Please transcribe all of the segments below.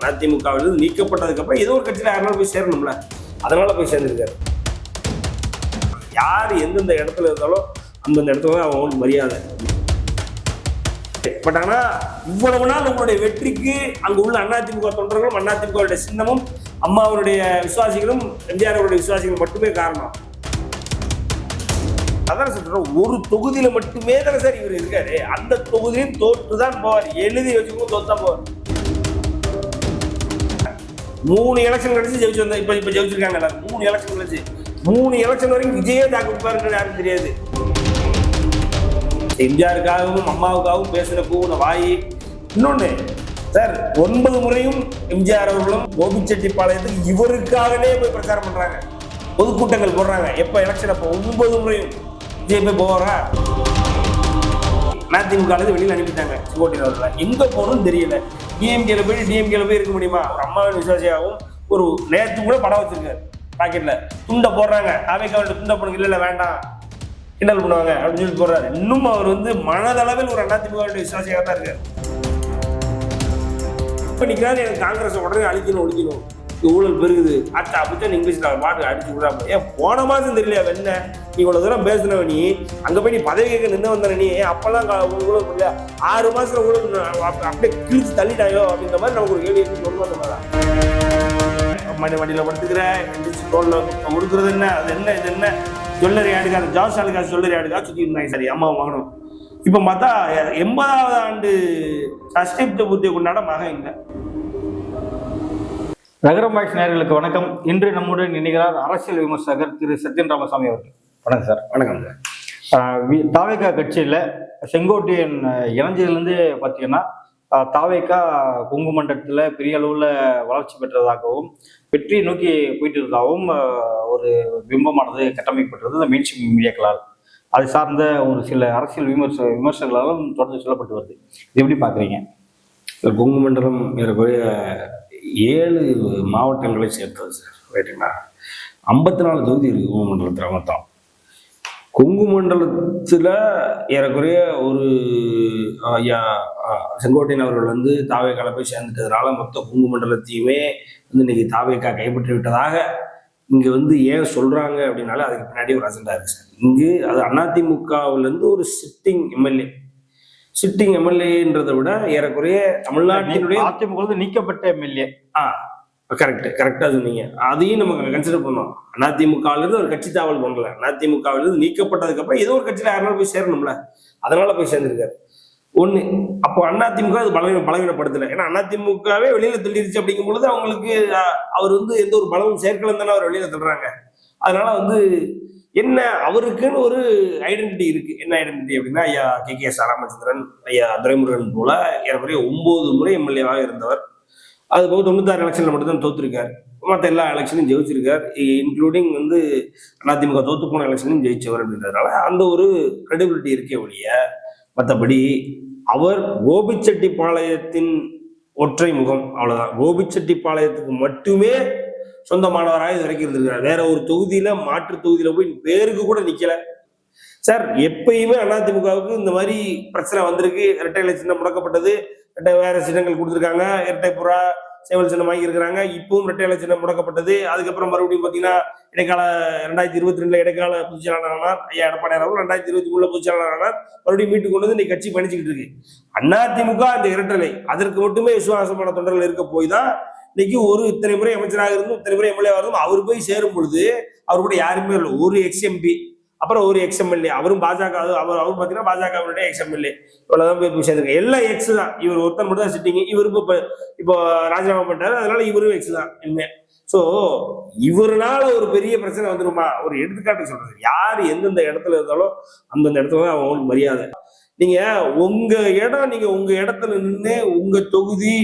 அதிமுகவிலிருந்து நீக்கப்பட்டதுக்கு அப்புறம் ஏதோ ஒரு கட்சியில யாருனாலும் போய் சேரணும்ல, அதனால போய் சேர்ந்துருக்காரு. யார் எந்தெந்த இடத்துல இருந்தாலும் அந்தந்த இடத்துல அவங்களுக்கு மரியாதை. பட் ஆனா இவ்வளவு நாள் உங்களுடைய வெற்றிக்கு அங்கு உள்ள அதிமுக தொண்டர்களும் அதிமுக சின்னமும் அம்மாவுடைய விசுவாசிகளும் எம்ஜிஆர் அவருடைய விசுவாசிகளும் மட்டுமே காரணம். அதான் சொல்றோம், ஒரு தொகுதியில மட்டுமே தானே சார் இவர் இருக்காரு. அந்த தொகுதியும் தோற்றுதான் போவார், எழுதி வச்சுக்கணும், தோத்தா போவார். 3 எலெக்ஷன் கழிச்சு ஜெயிச்சு வந்தா இப்ப ஜெயிச்சிருக்காங்க. 3 எலெக்ஷன் கழிச்சு 3 எலெக்ஷன் வரைக்கும் விஜயே தாக்கு கொடுப்பாருன்னு யாருக்கும் தெரியாது. எம்ஜிஆருக்காகவும் அம்மாவுக்காகவும் பேசுற பூன வாய். இன்னொன்னு சார், 9 முறையும் எம்ஜிஆர் அவர்களும் கோபிச்செட்டிப்பாளையத்துக்கு இவருக்காகவே போய் பிரச்சாரம் பண்றாங்க, பொதுக்கூட்டங்கள் போடுறாங்க. எப்ப எலெக்ஷன் அப்போ 9 முறையும் விஜய் போய் போறா. அதிமுக வெளியில அனுப்பிட்டாங்க செங்கோட்டையன் அவர்களை. எங்க போகணும்னு தெரியல. டிஎம்கேல போய் இருக்க முடியுமா? ஒரு அம்மாவின் விசுவாசியாகவும் ஒரு நேரத்து கூட படம் வச்சிருக்காரு பாக்கெட்ல, துண்டை போடுறாங்க. அவைக்கு துண்டை போடுங்க, இல்ல வேண்டாம் கிண்டல் பண்ணுவாங்க அப்படின்னு சொல்லி போடுறாரு. இன்னும் அவர் மனதளவில் ஒரு அதிமுக விசுவாசியாக தான் இருக்காரு. இப்ப நிக்கிறாரு, எனக்கு காங்கிரஸ் உடனே ஒழிக்கணும், ஊழல் பெருகுது, அச்சா அப்படிச்சா இங்கிலீஷ்ல பாட்டு அடிச்சு விடாம. ஏன் போன மாதம் தெரியலையா வெண்ண நீ இவ்வளவு தூரம் பேசினவ, நீ அங்க போய் நீ பதவி கேட்க நின்று வந்த, நீ அப்பெல்லாம் ஊழல் பண்ணல, 6 மாசத்துல ஊழல் அப்படியே கிழிச்சு தள்ளிட்டாயோ அப்படின்ற மாதிரி நமக்கு ஒரு கேள்வி சொல்லுவோம். அந்த மாதிரி வண்டியில படுத்துக்கிற தோல்ல கொடுக்குறது என்ன, அது என்ன, இது என்ன, ஜுவல்லரி ஆடுக்காரு, ஜாஸ் ஆளுக்காரு ஜுவல்லரி ஆடுக்கா சுத்தி இருந்தாங்க. சரி, அம்மா வாங்கணும். இப்ப பார்த்தா 80வது ஆண்டு சஷ்டிப்த பூர்த்தியை கொண்டாட மகன் இல்லை. நகரம் வாய்ஸ் நேயர்களுக்கு வணக்கம். இன்று நம்முடன் இணைகிறார் அரசியல் விமர்சகர் திரு சத்யன் ராமசாமி அவர்கள். வணக்கம் சார். வணக்கம் சார். தாவேகா கட்சியில் செங்கோட்டையன் இணைஞ்சதுலேருந்து பார்த்தீங்கன்னா தாவேகா கொங்கு மண்டலத்தில் பெரிய அளவில் வளர்ச்சி பெற்றதாகவும் வெற்றியை நோக்கி போயிட்டு இருந்ததாகவும் ஒரு பிம்பமானது கட்டமைக்கப்பட்டது இந்த மெயின்ஸ்ட்ரீம் மீடியாக்களால். அது சார்ந்த ஒரு சில அரசியல் விமர்சகர்களாலும் தொடர்ந்து சொல்லப்பட்டு வருது. இது எப்படி பார்க்குறீங்க? கொங்கு மண்டலம் ஏறக்குறைய 7 மாவட்டங்களை சேர்த்தது சார். ரைட்டுங்களா? 54 தொகுதி இருக்குது கொங்கு மண்டலத்தில் மொத்தம். கொங்கு மண்டலத்தில் ஏறக்குறைய ஒரு செங்கோட்டையன் அவர்கள் தாவேக்கால போய் சேர்ந்துட்டதுனால மொத்த கொங்கு மண்டலத்தையுமே இன்னைக்கு தாவேக்கா கைப்பற்றி விட்டதாக இங்கே ஏன் சொல்கிறாங்க அப்படின்னாலே அதுக்கு பின்னாடி ஒரு அஜெண்டா இருக்கு சார். இங்கு அது அதிமுகவிலேருந்து ஒரு சிட்டிங் எம்எல்ஏன்றதை விட ஏறக்குறைய தமிழ்நாட்டினுடைய அதிமுக நீக்கப்பட்ட எம்எல்ஏ. கரெக்டா சொன்னீங்க. அதையும் நம்ம கன்சிடர் பண்ணோம். அதிமுகவிலிருந்து ஒரு கட்சி தாவல் பண்ணல, அதிமுகவிலிருந்து நீக்கப்பட்டதுக்கு அப்புறம் ஏதோ ஒரு கட்சியில யாருனாலும் போய் சேரணும்ல, அதனால போய் சேர்ந்திருக்காரு. ஒண்ணு, அப்போ அதிமுக அது பலவீனப்படுத்தல. ஏன்னா அதிமுகவே வெளியில தள்ளிருச்சு அப்படிங்கும் பொழுது அவங்களுக்கு அவர் எந்த ஒரு பலமும் சேர்க்கலன்னு தானே அவர் வெளியில தள்ளுறாங்க. அதனால என்ன அவருக்குன்னு ஒரு ஐடென்டிட்டி இருக்கு. என்ன ஐடென்டிட்டி அப்படின்னா, ஐயா KKS ராமச்சந்திரன், ஐயா துரைமுருகன் போல ஏறக்குறைய 9 முறை எம்எல்ஏவாக இருந்தவர். அது போக 96 எலெக்ஷன்ல மட்டும்தான் தோத்துருக்காரு. மற்ற எல்லா எலெக்ஷனும் ஜெயிச்சிருக்கார், இன்க்ளூடிங் அதிமுக தோத்து போன எலெக்ஷனும் ஜெயிச்சவர் அப்படின்றதுனால அந்த ஒரு கிரெடிபிலிட்டி இருக்கே ஒழிய, மற்றபடி அவர் கோபிச்செட்டிப்பாளையத்தின் ஒற்றை முகம், அவ்வளவுதான். கோபிச்செட்டிப்பாளையத்துக்கு மட்டுமே சொந்தமானவராக இது வரைக்கும் இருந்திருக்கிறார். வேற ஒரு தொகுதியில மாற்று தொகுதியில போய் பேருக்கு கூட நிக்கல சார். எப்பயுமே அதிமுகவுக்கு இந்த மாதிரி பிரச்சனை வந்திருக்கு. இரட்டை இலை சின்னம் முடக்கப்பட்டது, வேற சின்னங்கள் கொடுத்துருக்காங்க, இரட்டை புறா சேவல் சின்னம் வாங்கி இருக்கிறாங்க. இப்பவும் இரட்டை இலை சின்னம் முடக்கப்பட்டது. அதுக்கப்புறம் மறுபடியும் பாத்தீங்கன்னா இடைக்கால 2022 இடைக்கால பொதுச்செயலாளர் ஆனார் ஐயா எடப்பாடி அவர்கள். 2023 பொதுச்செயலாளர் ஆனார். மறுபடியும் மீட்டு கொண்டு இன்னைக்கு கட்சி பயணிச்சுக்கிட்டு இருக்கு. அதிமுக இந்த இரட்டலை அதற்கு மட்டுமே விசுவாசமான தொண்டர்கள் இருக்க போய் தான் இன்னைக்கு ஒரு இத்தனை முறை அமைச்சராக இருந்தும் இத்தனை முறை எம்எல்ஏ இருந்தும் அவர் போய் சேரும் பொழுது அவர் கூட யாருமே இல்லை. ஒரு எக்ஸ்எம்பி, அப்புறம் ஒரு எக்ஸ்எம்எல்ஏ, அவரும் பாஜக, அவர் பாத்தீங்கன்னா பாஜகவுடைய எக்ஸ்எம்எல்ஏ, இவ்வளவுதான் போய் சேர்ந்திருக்காங்க. எல்லாம் எக்ஸ் தான். இவர் ஒருத்தர் மட்டும் தான் சிட்டிங்க. இவருக்கு இப்போ ராஜினாமா பண்ணிட்டாரு, அதனால இவரும் எக்ஸ் தான் இனிமே. சோ இவருனால ஒரு பெரிய பிரச்சனை வந்துருமா? ஒரு எடுத்துக்காட்டு சொல்றது, யாரு எந்தெந்த இடத்துல இருந்தாலும் அந்தந்த இடத்துல தான் அவங்களுக்கு மரியாதை. நீங்க உங்க இடம், நீங்க உங்க இடத்துல நின்று உங்க தொகுதி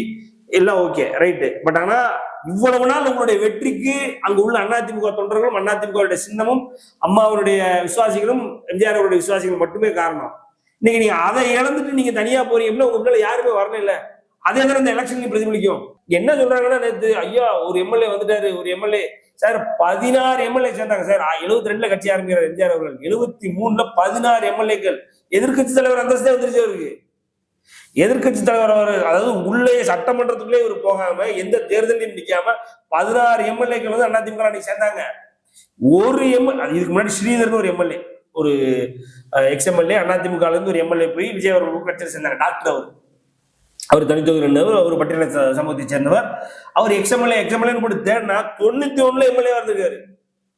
எல்லாம் ஓகே, ரைட்டு. பட் ஆனா இவ்வளவு நாள் உங்களுடைய வெற்றிக்கு அங்கு உள்ள அதிமுக தொண்டர்களும் அதிமுக சின்னமும் அம்மாவுடைய விசுவாசிகளும் எம்ஜிஆர் அவருடைய விசுவாசிகளும் மட்டுமே காரணம். இன்னைக்கு நீங்க அதை இழந்துட்டு நீங்க தனியா போறீங்கன்னா உங்க மேல யாருமே வரல. இல்ல அதே நேரம் இந்த எலெக்ஷன் பிரதிபலிக்கும். என்ன சொல்றாங்கன்னா, நேற்று ஐயா ஒரு எம்எல்ஏ வந்துட்டாரு, ஒரு எம்எல்ஏ சார் 16 எம்எல்ஏ சேர்ந்தாங்க சார். 72ல கட்சி ஆரம்பிக்கிறார் எம்ஜிஆர் அவர்கள். 73ல 16 எம்எல்ஏக்கள். எதிர்கட்சி தலைவர் அந்தஸ்தே வந்துருச்சு அவருக்கு. எதிர்க்கட்சி தலைவர் அவர், அதாவது உள்ளே சட்டமன்றத்துக்குள்ளே இவர் போகாம எந்த தேர்தலையும் நிக்காம 16 எம்எல்ஏக்கள் வந்து அதிமுக அன்னைக்கு சேர்ந்தாங்க. ஒரு இதுக்கு முன்னாடி ஸ்ரீதர்னு ஒரு எம்எல்ஏ, ஒரு எக்ஸ்எம்எல்ஏ அதிமுக இருந்து ஒரு எம்எல்ஏ போய் விஜய் அவர்கள் கட்சியில் சேர்ந்தாங்க. டாக்டர் அவர் தனித்தொகுதி இருந்தவர், அவர் பட்டியல சமூகத்தை சேர்ந்தவர். அவர் எக்ஸ்எம்எல்ஏ போட்டு தேடினா 91 எம்எல்ஏ இருந்திருக்காரு.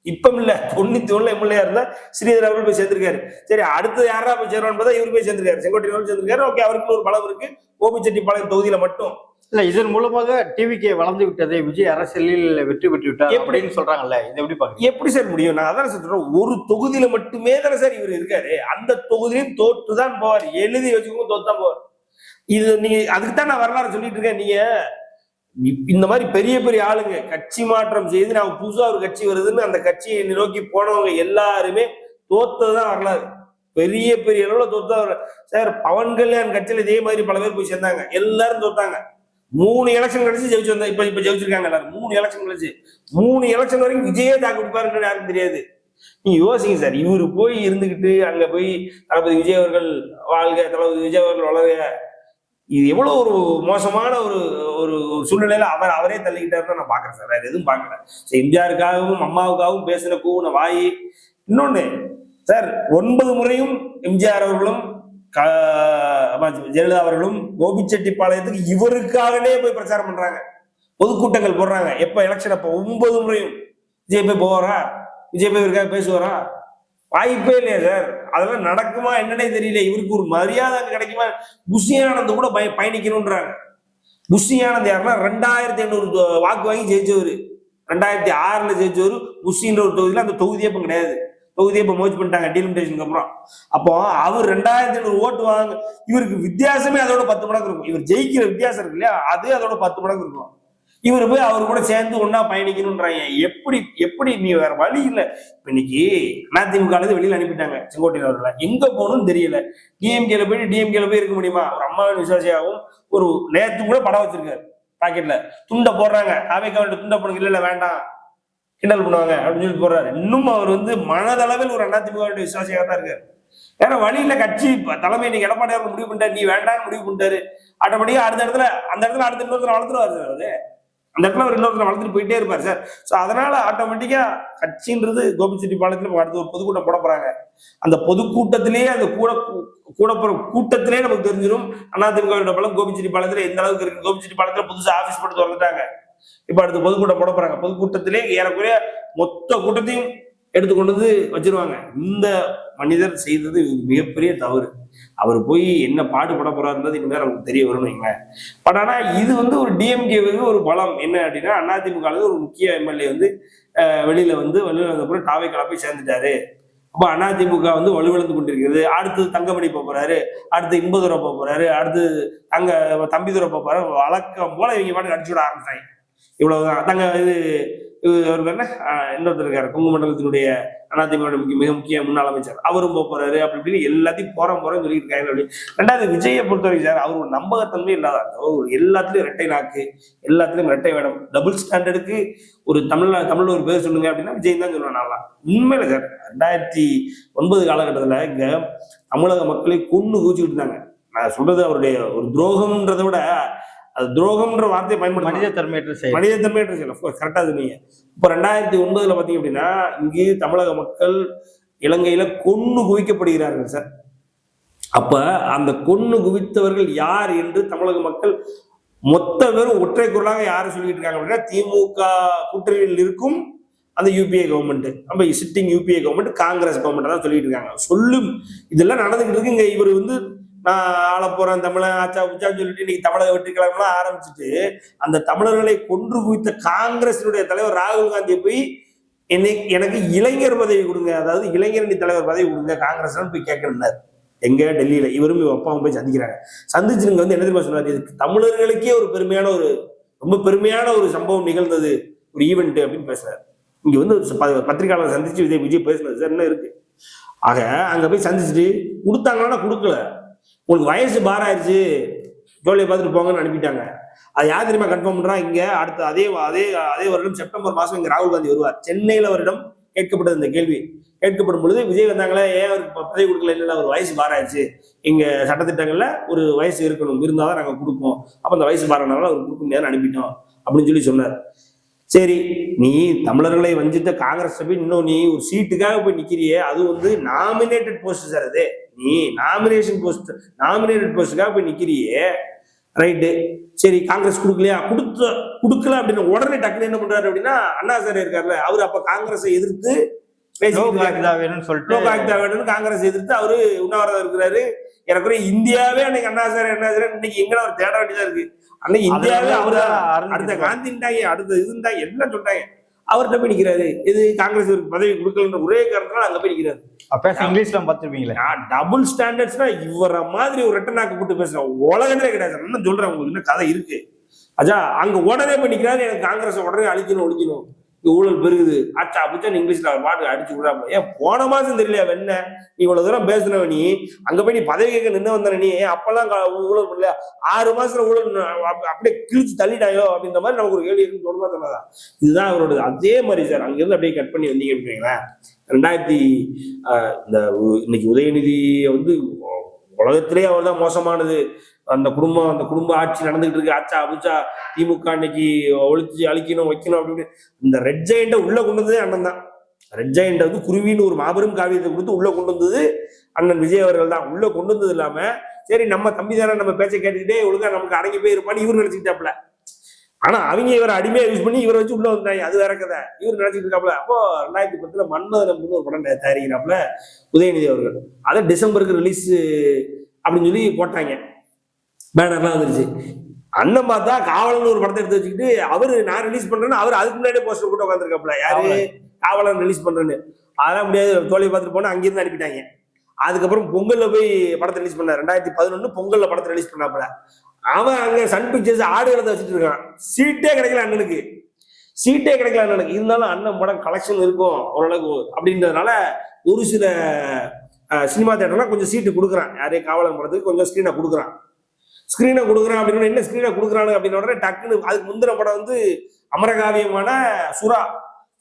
இப்ப இல்ல 91 எம்எல்ஏ இருந்தா ஸ்ரீதர் அவர்கள் போய் சேர்ந்திருக்காரு. சரி, அடுத்து யாரா போய் சேருவான்னு பார்த்தா இவர் போய் சேர்ந்திருக்காரு, செங்கோட்டையன் சேர்ந்திருக்காரு. ஓகே, அவருக்கு ஒரு பலம் இருக்கு கோபிச்செட்டிப்பாளையம் தொகுதியில மட்டும். இல்ல, இதன் மூலமாக டிவிகே வளர்ந்து விட்டது, விஜய் அரசியலில் வெற்றி பெற்று விட்டார் எப்படின்னு சொல்றாங்கல்ல, இது எப்படி பாக்குறீங்க? எப்படி சார் முடியும்? நான் அதான் சொல்றேன், ஒரு தொகுதியில மட்டுமே தானே சார் இவர் இருக்காரு. அந்த தொகுதியிலும் தோற்றுதான் போவார், எழுதி வச்சுக்கோங்க, தோத்துதான் போவார். இது நீங்க அதுக்குத்தான் நான் வரலாறு சொல்லிட்டு இருக்கேன். நீங்க இந்த மாதிரி பெரிய பெரிய ஆளுங்க கட்சி மாற்றம் செய்து நான் புதுசா ஒரு கட்சி வருதுன்னு அந்த கட்சியை நோக்கி போனவங்க எல்லாருமே தோத்ததுதான் வரலாறு. பெரிய பெரிய அளவுல தோத்தா சார். பவன் கல்யாண் கட்சியில இதே மாதிரி பல பேர் போய் சேர்ந்தாங்க, எல்லாரும் தோத்தாங்க. 3 எலெக்ஷன் கழிச்சு ஜெயிச்சு வந்தா இப்ப ஜெயிச்சிருக்காங்க எல்லாரும். 3 எலெக்ஷன் கழிச்சு 3 எலெக்ஷன் வரைக்கும் விஜயே தாக்கு பிடிப்பாருன்னு யாருக்கும் தெரியாது. நீங்க யோசிங்க சார், இவரு போய் இருந்துகிட்டு அங்க போய் தளபதி விஜய் அவர்கள் வாழ்க, தளபதி விஜய் அவர்கள் வளர்க, இது எவ்வளவு ஒரு மோசமான ஒரு ஒரு சூழ்நிலையில அவரே தள்ளிக்கிட்டாருன்னு நான் பாக்குறேன் சார். வேற எதுவும் பாக்கல. எம்ஜிஆருக்காகவும் அம்மாவுக்காகவும் பேசின கூன வாய். இன்னொன்னு சார், 9 முறையும் எம்ஜிஆர் அவர்களும் ஜெயலலிதா அவர்களும் கோபிச்செட்டிப்பாளையத்துக்கு இவருக்காகவே போய் பிரச்சாரம் பண்றாங்க, பொதுக்கூட்டங்கள் போடுறாங்க. எப்ப எலெக்ஷன் அப்ப 9 முறையும் விஜய் போய் போவாரா? விஜய் போய் இவருக்காக பேசுவாரா? வாய்ப்பே இல்லையா சார். அதெல்லாம் நடக்குமா என்னன்னே தெரியல. இவருக்கு ஒரு மரியாதை கிடைக்குமா? புஷி ஆனந்த் கூட பயணிக்கணும்ன்றாங்க. புஷி ஆனந்த் யாருன்னா 2800 வாக்கு வாங்கி ஜெயிச்சவர், 2006 ஜெயிச்சவர். புஷின்ற ஒரு தொகுதியில அந்த தொகுதியே இப்ப கிடையாது, தொகுதியை இப்ப மோச் பண்ணிட்டாங்க டீலிமிட்டேஷனுக்கு அப்புறம். அப்போ அவர் 2800 ஓட்டு வாங்க, இவருக்கு வித்தியாசமே அதோட 10 மடங்கு இருக்கும். இவர் ஜெயிக்கிற வித்தியாசம் இருக்கு இல்லையா, அது அதோட 10 மடங்கு இருக்கும். இவர் போய் அவர் கூட சேர்ந்து ஒன்னா பயணிக்கணும்ன்றாங்க. எப்படி நீ வேற வழி இல்லை. இன்னைக்கு அதிமுக வெளியில அனுப்பிட்டாங்க செங்கோட்டையன் அவர்களை, எங்க போகணும்னு தெரியல. டிஎம்கேல போய் இருக்க முடியுமா? ஒரு அம்மாவின் விசுவாசியாகவும் ஒரு நேத்து கூட படம் வச்சிருக்காரு பாக்கெட்ல, துண்டை போடுறாங்க. அவைக்க வேண்டிய துண்டை போடுங்க, இல்ல வேண்டாம் கிண்டல் பண்ணுவாங்க அப்படின்னு சொல்லி போடுறாரு. இன்னும் அவர் வந்து மனதளவில் ஒரு அதிமுக விசுவாசியாக தான் இருக்காரு. ஏன்னா வழியில கட்சி தலைமை இன்னைக்கு எடப்பாடியார் முடிவு பண்ணிட்டாரு, நீ வேண்டாம்னு முடிவு பண்ணிட்டாரு. ஆட்டோமேட்டிக்கா அந்த இடத்துல அடுத்த இன்னொருத்தர் வளர்த்துருவாரு சார். அவரு அந்த இடத்துல ஒரு இன்னொருத்தர் வளர்த்துட்டு போயிட்டே இருப்பாரு சார். ஸோ அதனால ஆட்டோமேட்டிக்கா கட்சின்றது கோபிச்செட்டிப்பாளையத்துல அடுத்து ஒரு பொதுக்கூட்டம் போட போறாங்க. அந்த பொதுக்கூட்டத்திலேயே அந்த கூட போற கூட்டத்திலே நமக்கு தெரிஞ்சிடும் அதிமுக பலம் கோபிச்செட்டிப்பாளையத்துல எந்த அளவுக்கு இருக்கு. கோபிச்செட்டிப்பாளையத்துல புதுசா ஆபீஸ் போட்டு வந்துட்டாங்க. இப்ப அடுத்து பொதுக்கூட்டம் போட போறாங்க. பொதுக்கூட்டத்திலே ஏறக்குறைய மொத்த கூட்டத்தையும் எடுத்துக்கொண்டு வச்சிருவாங்க. இந்த மனிதர் செய்தது மிகப்பெரிய தவறு. அவர் போய் என்ன பாடுபட போறாருன்றது இனிமேல் நமக்கு தெரிய வரணும். பட் ஆனா இது வந்து ஒரு டிஎம்கேவுக்கு ஒரு பலம் என்ன அப்படின்னா, அதிமுக ஒரு முக்கிய எம்எல்ஏ வந்து வெளியில வந்தப்புறம் தாவை போய் சேர்ந்துட்டாரு. அப்ப அதிமுக வலுவிழந்து கொண்டிருக்கிறது. அடுத்து தங்கமணி போறாரு, அடுத்து இன்பதுரை போறாரு, அடுத்து தம்பிதுரை போறாரு. வழக்கம் போல இவங்க பாட்டு அடிச்சு விட ஆரம்பிச்சாங்க. இவ்வளவுதான். அவருக்கு என்ன இன்னொருத்தர் இருக்காரு, கொங்கு மண்டலத்தினுடைய அதிமுக மிக முக்கிய முன்னாள் அமைச்சர், அவரும் போறாரு. அப்படி இப்படின்னு எல்லாத்தையும் போறேன்னு சொல்லிட்டு இருக்காங்க. அப்படி 2வது விஜயை பொறுத்தவரைக்கும் சார், அவர் ஒரு நம்பகத்தன்மை இல்லாத, எல்லாத்துலயும் இரட்டை நாக்கு, எல்லாத்துலயும் இரட்டை வேடம், டபுள் ஸ்டாண்டர்டுக்கு ஒரு தமிழ்ல ஒரு பேர் சொல்லுங்க அப்படின்னா விஜய் தான் சொல்லுவேன். நல்லா உண்மையில சார் 2009 காலகட்டத்துல இங்க தமிழக மக்களை கொன்னு குவிச்சுக்கிட்டு இருந்தாங்க. நான் சொல்றது அவருடைய ஒரு துரோகம்ன்றதை விட, அது துரோகம்ன்ற வார்த்தையை பயன்படுத்த மனிதத்தன்மையற்ற செயல் கரெக்டா சொன்னீங்க. இப்ப 2009 பாத்தீங்க அப்படின்னா இங்கு தமிழக மக்கள் இலங்கையில கொன்னு குவிக்கப்படுகிறார்கள் சார். அப்ப அந்த கொன்னு குவித்தவர்கள் யார் என்று தமிழக மக்கள் மொத்த பேரும் ஒற்றை குரலாக யாரு சொல்லிட்டு இருக்காங்க அப்படின்னா, திமுக கூட்டணியில் இருக்கும் அந்த யூபிஏ கவர்மெண்ட், நம்ம sitting UPA government, Congress government தான் சொல்லிட்டு இருக்காங்க. சொல்லும் இதெல்லாம் நடந்துகிட்டு இருக்கு. இங்க இவர் நான் ஆள போறேன் தமிழன் ஆச்சா உச்சான்னு சொல்லிட்டு இன்னைக்கு தமிழக வெற்றி கழகம்லாம் ஆரம்பிச்சுட்டு அந்த தமிழர்களை கொன்று குவித்த காங்கிரசினுடைய தலைவர் ராகுல் காந்தியை போய் எனக்கு இளைஞர் பதவி கொடுங்க, அதாவது இளைஞரணி தலைவர் பதவி கொடுங்க காங்கிரஸ் போய் கேட்கிறார். எங்க டெல்லியில இவரும் அப்பாவும் போய் சந்திக்கிறாங்க. சந்திச்சு என்ன தெரியுமா சொல்றாரு, இதுக்கு தமிழர்களுக்கே ஒரு பெருமையான ரொம்ப பெருமையான ஒரு சம்பவம் நிகழ்ந்தது, ஒரு ஈவெண்ட் அப்படின்னு பேசுறாரு. இங்க பத்திரிகையாளர் சந்திச்சு விஜய் பேசுனது சார் என்ன இருக்கு. ஆக அங்க போய் சந்திச்சுட்டு கொடுத்தாங்கன்னா கொடுக்கல, உங்களுக்கு வயசு பார் ஆயிடுச்சு ஜோலியை பார்த்துட்டு போங்கன்னு அனுப்பிட்டாங்க. அது யார் தெரியுமா கன்ஃபார்ம் பண்றா, இங்க அடுத்த அதே வருடம் செப்டம்பர் மாசம் இங்க ராகுல் காந்தி வருவார். சென்னையில வருடம் கேட்கப்பட்டது இந்த கேள்வி. கேட்கப்படும் பொழுது விஜய் வந்தாங்களே, ஏன் அவருக்கு பதவி கொடுக்கல? இல்லை, அவர் வயசு பாராச்சு, எங்க சட்டத்திட்டங்கள்ல ஒரு வயசு இருக்கணும், இருந்தாதான் நாங்க கொடுப்போம், அப்ப அந்த வயசு பாரானால அவர் கொடுக்க முடியாது அனுப்பிட்டோம் அப்படின்னு சொல்லி சொன்னார். சரி, நீ தமிழர்களை வஞ்சித்த காங்கிரஸ் போய் இன்னும் நீ ஒரு சீட்டுக்காக போய் நிக்கிறியே, அது வந்து நாமினேட்டட் போஸ்ட் சார். அது நீ நாமினேட்டட் போஸ்டுக்காக போய் நிக்கிறியே, ரைட்டு. சரி, காங்கிரஸ் கொடுக்கலையா? கொடுக்கல அப்படின்னு உடனே டக்குனு என்ன பண்றாரு அப்படின்னா, அண்ணா சார் இருக்காருல்ல, அவரு அப்ப காங்கிரஸை எதிர்த்து வேணும்னு காங்கிரஸ் எதிர்த்து அவரு உண்ணாவிரதம் இருக்கிறாரு. எனக்கு இந்தியாவே அன்னைக்கு அண்ணா சார் இன்னைக்கு எங்க அவர் தேட வேண்டியதா இருக்கு. அன்னைக்கு இந்தியாவே அவரு அடுத்த காந்திட்டாங்க, அடுத்த இதுண்டாங்க, எல்லாம் சொல்றாங்க. அவர்கிட்ட போய் நிக்கிறாரு. இது காங்கிரஸ் பதவி கொடுக்கலன்ற ஒரே காரணத்தால அங்க போய் நிக்கிறாரு. இங்கிலீஷ்ல பாத்துருப்பீங்களே, டபுள் ஸ்டாண்டர்ட்ஸ்னா இவர மாதிரி ஒரு ரெட்டனாக்கு போட்டு பேசுறேன் உலகத்திலே கிடையாது. என்ன சொல்றேன், உங்களுக்கு இன்னும் கதை இருக்கு. அஜா அங்க உடனே போய் நிக்கிறாரு, எனக்கு காங்கிரஸ் உடனே ஒழிக்கணும், ஊழல் பெருகுது, ஆச்சா அப்படிச்சா இங்கிலீஷ்ல அவர் பாட்டு அடிச்சு விடாம. ஏன் போன மாசம் தெரியலையா வெண்ண நீ இவ்வளவு தூரம் பேசுனவ, நீ அங்க போய் நீ பதவி கேட்க நின்று வந்தன, நீ அப்பெல்லாம் ஊழல் பண்ணலையா? 6 மாசத்துல ஊழல் அப்படியே கிழிச்சு தள்ளிட்டாயோ அப்படின்ற மாதிரி நமக்கு ஒரு கேள்வி இருக்குன்னு தோணுமா சொன்னதா? இதுதான் அவரோட. அதே மாதிரி சார் அங்க இருந்து அப்படியே கட் பண்ணி வந்தீங்க அப்படிங்களேன். இன்னைக்கு உதயநிதியை வந்து உலகத்திலே அவர் தான் மோசமானது, அந்த குடும்ப ஆட்சி நடந்துகிட்டு இருக்கு, ஆச்சா அபுச்சா திமுக இன்னைக்கு ஒழிச்சு அழிக்கணும் வைக்கணும் அப்படின்னு இந்த ரெட் ஜெயண்ட உள்ள கொண்டு வந்ததே அண்ணன் தான். ரெட் ஜெயண்ட வந்து குருவின்னு ஒரு மாபெரும் காவியத்தை கொடுத்து உள்ள கொண்டு வந்தது அண்ணன் விஜய் அவர்கள் தான். உள்ள கொண்டு வந்தது இல்லாம, சரி நம்ம தம்பி தானே, நம்ம பேச்சை கேட்டுக்கிட்டே ஒழுங்கா நமக்கு அடங்கி போய் இருப்பான்னு இவர் நினைச்சுக்கிட்டாப்ல. ஆனா அவங்க இவரை அடிமையா யூஸ் பண்ணி இவரை வச்சு உள்ள வந்தாங்க. அது வேற கதை. இவர் நினைச்சிட்டு இருக்காப்ல. அப்போ 2010 மன்மதன் ஒரு படம் தயாரிக்கிறாப்ல உதயநிதி அவர்கள். அதை டிசம்பருக்கு ரிலீஸ் அப்படின்னு சொல்லி போட்டாங்க, பேனர்லாம் வந்துருச்சு. அண்ணன் பார்த்தா காவலன் ஒரு படத்தை எடுத்து வச்சுக்கிட்டு அவரு நான் ரிலீஸ் பண்றேன்னு அவர் அதுக்கு முன்னாடியே போஸ்டர் போட்டு உட்காந்துருக்காப்ல. யாரு காவலன் ரிலீஸ் பண்றேன்னு. அதெல்லாம் முடியாது, தோல்வி பார்த்துட்டு போனா அங்கிருந்து அனுப்பிட்டாங்க. அதுக்கப்புறம் பொங்கல்ல போய் படத்தை ரிலீஸ் பண்ண 2011 பொங்கல்ல படத்தை ரிலீஸ் பண்ணாப்புல. அவன் அங்க சன் பிக்சர்ஸ் ஆடு இடத்த வச்சுட்டு இருக்கான். சீட்டே கிடைக்கல அண்ணனுக்கு. இருந்தாலும் அண்ணன் படம் கலெக்ஷன் இருக்கும் ஓரளவுக்கு அப்படின்றதுனால ஒரு சில சினிமா தியேட்டர்லாம் கொஞ்சம் சீட்டு கொடுக்குறான். யாரே காவலன் படத்துக்கு கொஞ்சம் ஸ்கிரீனை கொடுக்குறான் அப்படின்னு. என்ன ஸ்கிரீனை கொடுக்குறானு அப்படின்னு உடனே டக்குன்னு அதுக்கு முந்தின படம் வந்து அமரகாவியமான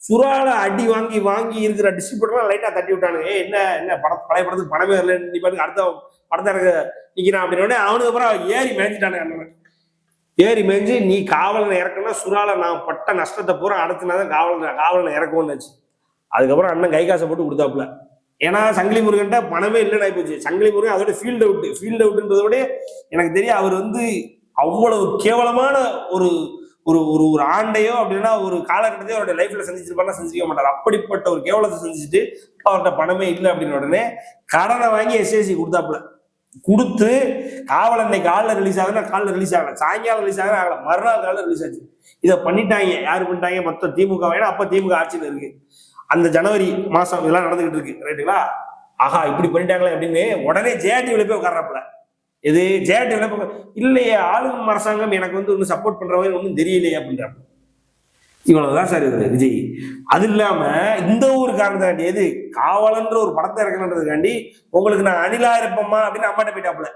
சுறால அடி வாங்கி இருக்கிற டிஸ்ட்ரிபியூட்டர்லாம் லைட்டா தட்டி விட்டானுங்க. என்ன பழைய படத்துக்கு படமே வரலன்னு நீ பாட்டுக்கு அடுத்த படத்தை நிக்கிறான் அப்படின்னு அவனுக்கு அப்புறம் ஏறி மேய்ஞ்சிட்டானுங்க. அண்ணன் ஏறி மேய்ஞ்சி நீ காவலனை இறக்கணும்னா சுறால நான் பட்ட நஷ்டத்தை பூரா அடைச்சுனாதான் காவலனை இறக்கும்னு வச்சு. அதுக்கப்புறம் அண்ணன் கை காசை போட்டு கொடுத்தாப்புல. ஏன்னா சங்கிலி முருகன்ட்ட பணமே இல்லைன்னு ஆயிப்போச்சு. சங்கிலி முருகன் அதோட ஃபீல்ட் அவுட்ன்றத விட எனக்கு தெரியும் அவர் வந்து அவ்வளவு கேவலமான ஒரு ஒரு ஒரு ஒரு ஆண்டையோ அப்படின்னா ஒரு காலகட்டத்தையோ அவருடைய லைஃப்ல செஞ்சிருப்பாருன்னா செஞ்சிக்க மாட்டார். அப்படிப்பட்ட ஒரு கேவலத்தை செஞ்சுட்டு அவர்கிட்ட பணமே இல்லை அப்படின்னு உடனே கடனை வாங்கி எஸ்எஸ்சி கொடுத்து காவலன் இன்னைக்கு காலில் ரிலீஸ் ஆகல, சாயங்காலம் ரிலீஸ் ஆகல, மறுநாள் காலில் ரிலீஸ் ஆச்சு. இதை பண்ணிட்டாங்க. யாரு பண்ணிட்டாங்க? மொத்தம் திமுக. ஏன்னா அப்ப திமுக ஆட்சியில் இருக்கு. அந்த ஜனவரி மாசம் இதெல்லாம் நடந்துகிட்டு இருக்கு, ரைட்டுங்களா? ஆஹா இப்படி பண்ணிட்டாங்களே அப்படின்னு உடனே ஜேடிவில போய் உட்கார்றாப்புல. இது ஜேடிவில போய் இல்லையே, ஆளும் அரசாங்கம் எனக்கு வந்து ஒன்னும் சப்போர்ட் பண்ற மாதிரி ஒன்றும் தெரியலையே அப்படின்றாங்க. இவ்வளவுதான் சார் இது விஜய். அது இல்லாம இந்த ஒரு காரணத்தாண்டி எது காவலன்ற ஒரு படத்தை இறக்கணுன்றதுக்காண்டி உங்களுக்கு நான் அணிலா இருப்பேம்மா அப்படின்னு அம்மாட்ட போயிட்டாப்புல.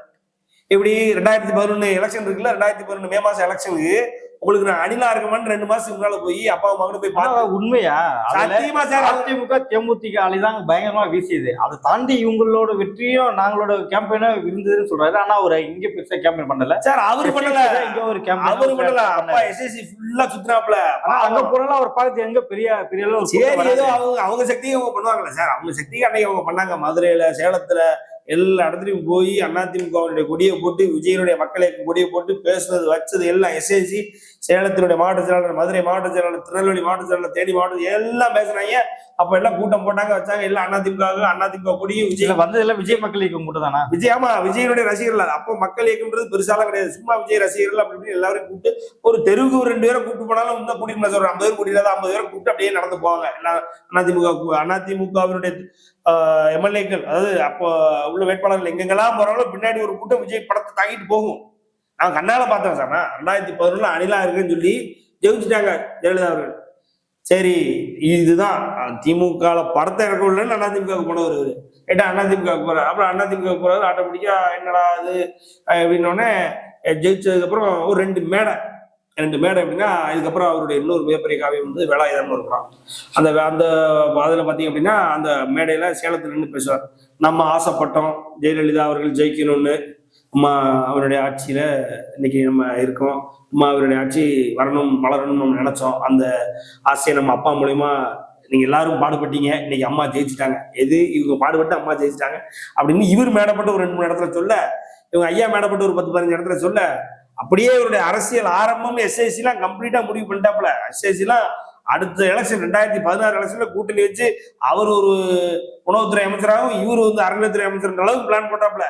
எப்படி 2011 எலெக்ஷன் இருக்குல்ல, 2011 மே மாசம் எலெக்ஷனுக்கு உங்களுக்கு நான் அணிலா இருக்கமான்னு 2 மாசத்துக்கு முன்னால போய் அப்பா அம்மா போய் பார்த்தா உண்மையா? சத்தியமா சார், அதிமுக தேமுதிக அலைதாங்க பயங்கரமா வீசியது. அதை தாண்டி இவங்களோட வெற்றியும் நாங்களோட கேம்பெயினா இருந்ததுன்னு சொல்றாரு. ஆனா அவர் இங்க பெருசா கேம்பெயின் பண்ணல சார். அவரு பண்ணல, இங்க ஒரு கேம்பெயின் அவரு பண்ணல. அப்பா எஸ்எஸ்சி ஃபுல்லா சுத்துறாப்ல. அங்க போறலாம் அவர் பார்த்து எங்க பெரிய சரி ஏதோ அவங்க சக்தியை அவங்க பண்ணுவாங்கல்ல சார். அவங்க சக்தியை அன்னைக்கு அவங்க பண்ணாங்க. மதுரையில, சேலத்துல எல்லா இடத்துலையும் போய் அதிமுகவுடைய கொடியை போட்டு விஜயனுடைய மக்களை கொடியை போட்டு பேசுனது வச்சது எல்லாம் எஸ்எஸ்சி, சேலத்தினுடைய மாவட்ட செயலாளர், மதுரை மாவட்ட செயலாளர், திருநெல்வேலி மாவட்ட செயலாளர், தேனி மாவட்டம் எல்லாம் பேசுனாங்க. அப்ப எல்லாம் கூட்டம் போட்டாங்க, வச்சாங்க. எல்லாம் அதிமுக கொடியும் விஜய் வந்ததெல்லாம் விஜய் மக்கள் இயக்கம் கூட்டம் தானா? ஆமா, விஜயனுடைய ரசிகர்கள். அப்போ மக்கள் இயக்கம்ன்றது பெருசாலாம் கிடையாது. சும்மா விஜய் ரசிகர்கள் அப்படி எல்லாரும் கூப்பிட்டு ஒரு தெருவுக்கு 2 பேரை கூப்பிட்டு போனாலும் இன்னும் கூட்டிட்டு சொல்ற 50 பேர் கூட்டிட்டு 50 பேரை கூப்பிட்டு அப்படியே நடந்து போவாங்க. எல்லாம் அதிமுகவினுடைய எம்எல்ஏக்கள், அதாவது அப்போ உள்ள வேட்பாளர்கள் எங்கெங்கெல்லாம் போறாங்களோ பின்னாடி ஒரு கூட்டம் விஜய் படத்தை தாங்கிட்டு போகும். நான் கண்ணால பார்த்தேன் சார். 2011 அணிலா இருக்குன்னு சொல்லி ஜெயிச்சுட்டாங்க ஜெயலலிதா அவர்கள். சரி இதுதான் திமுக படத்தை இறக்க உள்ள அதிமுக போனவர். ஏட்டா அதிமுக போறாரு. அப்புறம் அதிமுக போறாரு. ஆட்டோமேட்டிக்கா என்னடா அது அப்படின்னோடனே ஜெயிச்சதுக்கு அப்புறம் ஒரு 2 மேடை 2 மேடை அப்படின்னா, இதுக்கப்புறம் அவருடைய இன்னொரு மிகப்பெரிய காவியம் வந்து வேலாயுதம்னு இருக்கிறான். அந்த அந்த அதில் பார்த்தீங்க அப்படின்னா, அந்த மேடையில் சேலத்தில் நின்று பேசுவார். நம்ம ஆசைப்பட்டோம் ஜெயலலிதா அவர்கள் ஜெயிக்கணும்னு, அம்மா அவருடைய ஆட்சியில் இன்னைக்கு நம்ம இருக்கோம், அம்மா அவருடைய ஆட்சி வரணும் வளரணும்னு நம்ம நினைச்சோம், அந்த ஆசையை நம்ம அப்பா மூலயமா நீங்க எல்லாரும் பாடுபட்டீங்க, இன்னைக்கு அம்மா ஜெயிச்சுட்டாங்க, எது இவங்க பாடுபட்டு அம்மா ஜெயிச்சுட்டாங்க அப்படின்னு இவர் மேடப்பட்டு ஒரு 2-3 இடத்துல சொல்ல, இவங்க ஐயா மேடப்பட்டு ஒரு 10-15 இடத்துல சொல்ல, அப்படியே இவருடைய அரசியல் ஆரம்பம் எஸ்ஐசி எல்லாம் கம்ப்ளீட்டா முடிவு பண்ணிட்டாப்ல. எஸ்ஐசி எல்லாம் அடுத்த எலெக்ஷன் 2016 எலெக்ஷன்ல கூட்டணி வச்சு அவர் ஒரு உணவுத்துறை அமைச்சராகவும் இவர் வந்து அறநிலையத்துறை அமைச்சர் அளவுக்கு பிளான் போட்டாப்ல.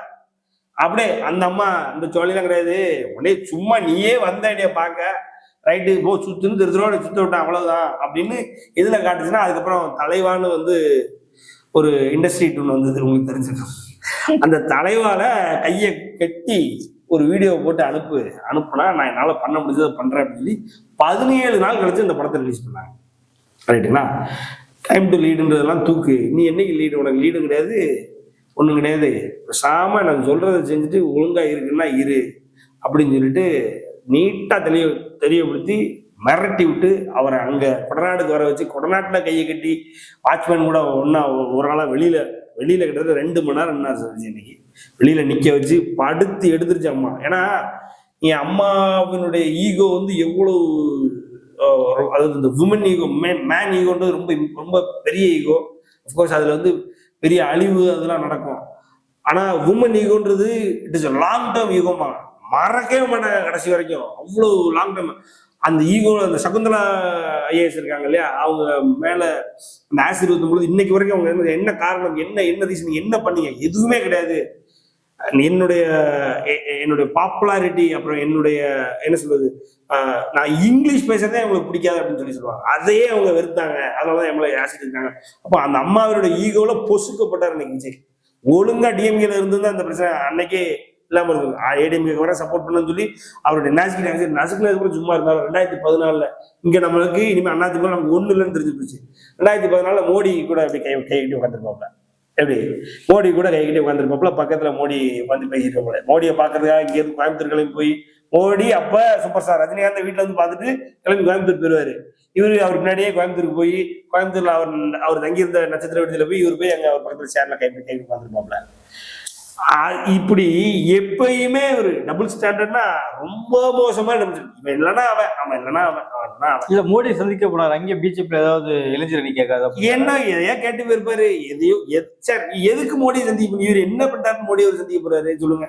அப்படியே அந்த அம்மா இந்த சோழிலாம் கிடையாது, உடனே சும்மா நீயே வந்த ஐடியா பார்க்க ரைட்டு போ சுத்துன்னு திருத்தரோட சுத்த விட்டான் அவ்வளவுதான் அப்படின்னு எதுல காட்டுச்சுன்னா, அதுக்கப்புறம் தலைவான்னு வந்து ஒரு இண்டஸ்ட்ரி டூன் வந்தது உங்களுக்கு தெரிஞ்சிருக்கும். அந்த தலைவால கையை கட்டி ஒரு வீடியோ போட்டு அனுப்புனா நான் என்னால பண்ண முடிஞ்சதை பண்றேன் அப்படின்னு சொல்லி 17 நாள் கழிச்சு இந்த படத்தை ரிலீஸ் பண்ணாங்க. ரைட்டுங்களா? டைம் டு லீடுன்றதெல்லாம் தூக்கு, நீ என்னைக்கு லீடு, உனக்கு லீடு கிடையாது ஒன்றும் கிடையாது, பேசாம நான் சொல்றதை செஞ்சுட்டு ஒழுங்கா இருக்குன்னா இரு அப்படின்னு சொல்லிட்டு நீட்டா தெரியப்படுத்தி மிரட்டி விட்டு அவரை அங்க கொடநாட்டுக்கு வர வச்சு, கொடநாட்டுல கையை கட்டி வாட்ச்மேன் கூட ஒன்னா ஒரு நாளா வெளியில கிட்டத்தட்ட 2 மணி நேரம் என்ன இன்னைக்கு வெளியில நிக்க வச்சு படுத்து எடுத்துருச்சு அம்மா. ஏன்னா என் அம்மாவினுடைய ஈகோ வந்து எவ்வளவு, அதாவது இந்த உமன் ஈகோ மேன் ஈகோன்றது ரொம்ப ரொம்ப பெரிய ஈகோ. அஃப்கோர்ஸ் அதுல வந்து பெரிய அழிவு அதெல்லாம் நடக்கும். ஆனா உமன் ஈகோன்றது இட் இஸ் லாங் டேர்ம் ஈகோமா, மறக்கவே மாட்டாங்க கடைசி வரைக்கும், அவ்வளவு லாங் டேர்ம். அந்த ஈகோ அந்த சகுந்தலா ஐஏஎஸ் இருக்காங்க இல்லையா, அவங்க மேல அந்த ஆசிட் ஊற்றும் பொழுது இன்னைக்கு வரைக்கும் அவங்க என்ன காரணம், என்ன ரீசன், என்ன பண்ணீங்க, எதுவுமே கிடையாது. என்னுடைய பாப்புலாரிட்டி, அப்புறம் என்னுடைய என்ன சொல்றது, நான் இங்கிலீஷ் பேசுறதே அவங்களுக்கு பிடிக்காது அப்படின்னு சொல்லுவாங்க. அதையே அவங்க வெறுத்தாங்க, அதனாலதான் எம்எல்ஏ ஆசிட் இருக்காங்க. அப்போ அந்த அம்மாவோட ஈகோல பொசுக்கப்பட்டார் இன்னைக்கு விஜய். ஒழுங்கா டிஎம்கேல இருந்து அந்த பிரச்சனை அன்னைக்கே இல்லாம இருக்கு. ஏடிஎம்கே வர சப்போர்ட் பண்ணு சொல்லி அவருடைய நசுக்கினது கூட சும்மா இருந்தாலும் 2014 இங்க நம்மளுக்கு இனிமே அதிமுக நமக்கு ஒண்ணு இல்லைன்னு தெரிஞ்சு போச்சு. 2014 மோடி கூட அப்படி கைகிட்டி உட்காந்துருப்பாப்ல, எப்படி மோடி கூட கைகிட்டி உட்காந்துருப்பாப்ல, பக்கத்துல மோடி உட்காந்து பேசிட்டு இருப்பாங்க. மோடியை பாக்குறதுக்காக இங்க இருந்து கோயம்புத்தூர் கிளம்பி போய், மோடி அப்ப சூப்பர் ஸ்டார் ரஜினிகாந்த் வீட்டுல வந்து பார்த்துட்டு கிளம்பி கோயம்புத்தூர் போயிருவாரு. அவர் பின்னாடியே கோயம்புத்தூருக்கு போய், கோயம்புத்தூர்ல அவர் தங்கியிருந்த நட்சத்திர விடுதியில போய் இவர் போய் அங்க அவர் பக்கத்துல சேர்ல கைவிட்டு உட்காந்துருப்பாப்ல. இப்படி எப்பயுமே ஒரு டபுள் ஸ்டாண்டர்ட்னா ரொம்ப மோசமா நடந்துருக்கு. இல்லைன்னா அவன் இல்லைன்னா அவன் இல்ல மோடி சந்திக்க போனார், அங்கே பிஜேபி ஏதாவது இளைஞர் அணி கேட்காத என்ன எதையா கேட்டு போயிருப்பாரு, எதையோ எதுக்கு மோடி சந்திக்க, இவர் என்ன பண்ணிட்டாரு மோடி அவர் சந்திக்க போறாரு சொல்லுங்க.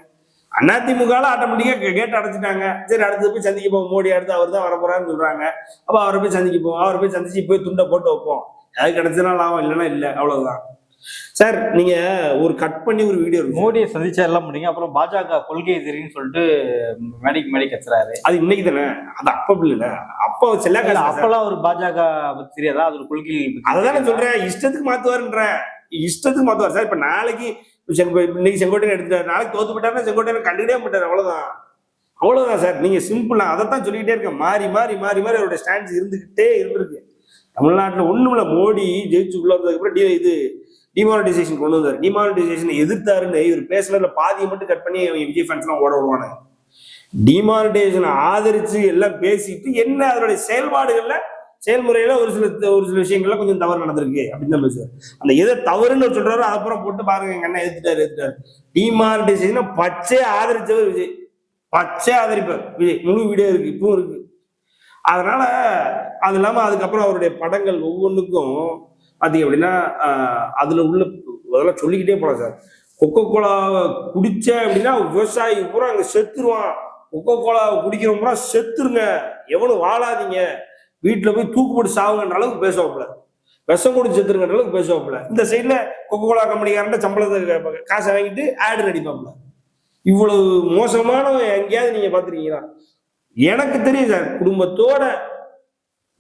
அதிமுக ஆட்டோமேட்டிக்கா கேட்டு அடைச்சிட்டாங்க. சரி அடுத்து போய் சந்திக்க போவோம், மோடி அடுத்து அவர் தான் வர போறாருன்னு சொல்றாங்க. அப்ப அவரை போய் சந்திக்க போவோம், அவரை போய் சந்திச்சு போய் துண்டை போட்டு வைப்போம், அது கிடைச்சதுனா லாபம், இல்லைன்னா இல்லை, அவ்வளவுதான். சார் நீங்க ஒரு கட் பண்ணி ஒரு வீடியோ மோடியை சந்திச்சா எல்லாம் முடியுங்க. அப்புறம் பாஜக கொள்கை எதிரின்னு சொல்லிட்டு மேடி கத்துறாரு. அது இன்னைக்கு தானே, அது அப்ப இல்ல, அப்ப செல்ல அப்பெல்லாம் ஒரு பாஜக தெரியாதா, அது ஒரு கொள்கை. அதானே சொல்றேன், இஷ்டத்துக்கு மாத்துவார் சார். இப்ப நாளைக்கு இன்னைக்கு செங்கோட்டையன் எடுத்துட்டாரு, நாளைக்கு தோத்து போயிட்டாருன்னா செங்கோட்டையன் கண்டுக்கிட்டே மாட்டாரு, அவ்வளவுதான் சார். நீங்க சிம்பிளா அதைத்தான் சொல்லிக்கிட்டே இருக்க, மாறி அவருடைய ஸ்டாண்ட்ஸ் இருந்திருக்கு. தமிழ்நாட்டுல ஒண்ணும் இல்ல, மோடி ஜெயிச்சு உள்ள வந்ததுக்கு அப்புறம் இது டிமானிட்டைசேஷன் கொண்டு வந்தார். டிமானிட்டைசேஷன் எதிர்த்தாருன்னு இவர் பேசுறதுல பாதியை மட்டும் கட் பண்ணி விஜய் ஃபேன்ஸ் எல்லாம் ஓட வருவானு. டிமானிட்டைசேஷனை ஆதரிச்சு எல்லாம் பேசிட்டு என்ன அதனுடைய செயல்முறையில ஒரு சில விஷயங்கள்ல கொஞ்சம் தவறு நடந்திருக்கு அப்படின்னு தான் பேசுவார். அந்த எதை தவறுன்னு சொல்றாரு அப்புறம் போட்டு பாருங்க, எங்க அண்ணன் எதிர்த்தாரு. டிமானிட்டைசேஷனை பச்சை ஆதரிச்சவர் விஜய், பச்சை ஆதரிப்பார் விஜய், முழு வீடியோ இருக்கு, இப்பவும் இருக்கு. அதனால அது இல்லாம அதுக்கப்புறம் அவருடைய படங்கள் ஒவ்வொன்றுக்கும் பாத்தீங்க அப்படின்னா அதுல உள்ள அதெல்லாம் சொல்லிக்கிட்டே போலாம் சார். கொக்கோ கோலாவை குடிச்ச அப்படின்னா விவசாயி பூரா அங்க செத்துருவான், கொக்கோ கோலாவை குடிக்கிறவங்க பூரா செத்துருங்க, எவனும் வாழாதீங்க, வீட்டுல போய் தூக்கு போட்டு சாவுங்கன்ற அளவுக்கு பேசுவாப்புல, விஷம் குடிச்சு செத்துருங்கன்ற அளவுக்கு பேசுவாப்புல. இந்த சைட்ல கொக்கோ கோலா கம்பெனிக்காரன் சம்பளத்தை காசை வாங்கிட்டு ஆடு நடிப்பாப்புல. இவ்வளவு மோசமானவன் எங்கேயாவது நீங்க பாத்துருக்கீங்களா? எனக்கு தெரியும் சார், குடும்பத்தோட